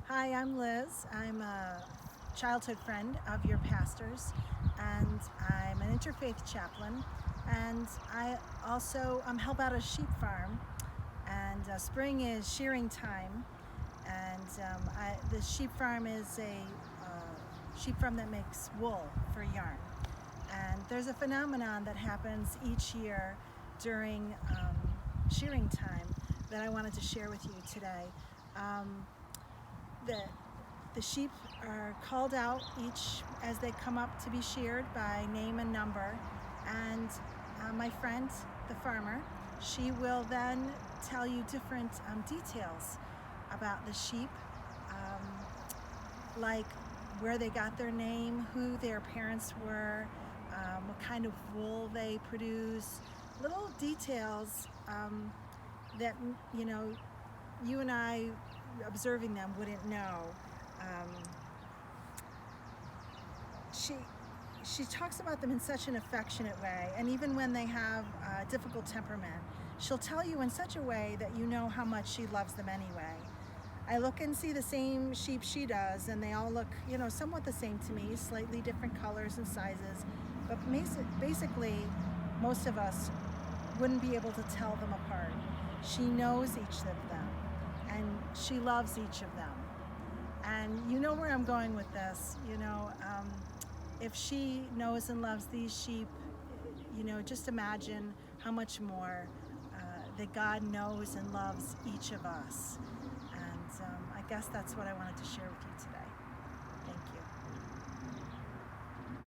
Hi, I'm Liz. I'm a childhood friend of your pastors, and I'm an interfaith chaplain. And I also help out a sheep farm. And spring is shearing time, and the sheep farm is a sheep farm that makes wool for yarn. And there's a phenomenon that happens each year during shearing time that I wanted to share with you today. Um, the the sheep are called out each as they come up to be sheared by name and number, and my friend, the farmer, she will then tell you different details about the sheep, like where they got their name, who their parents were, what kind of wool they produce, little details that you and I, observing them, wouldn't know. Um, she she talks about them in such an affectionate way, and even when they have a difficult temperament, she'll tell you in such a way that you know how much she loves them anyway. I look and see the same sheep she does, and they all look, somewhat the same to me, slightly different colors and sizes, but basically, most of us wouldn't be able to tell them apart. She knows each of them, and she loves each of them. And you know where I'm going with this. If she knows and loves these sheep, just imagine how much more that God knows and loves each of us. And I guess that's what I wanted to share with you today.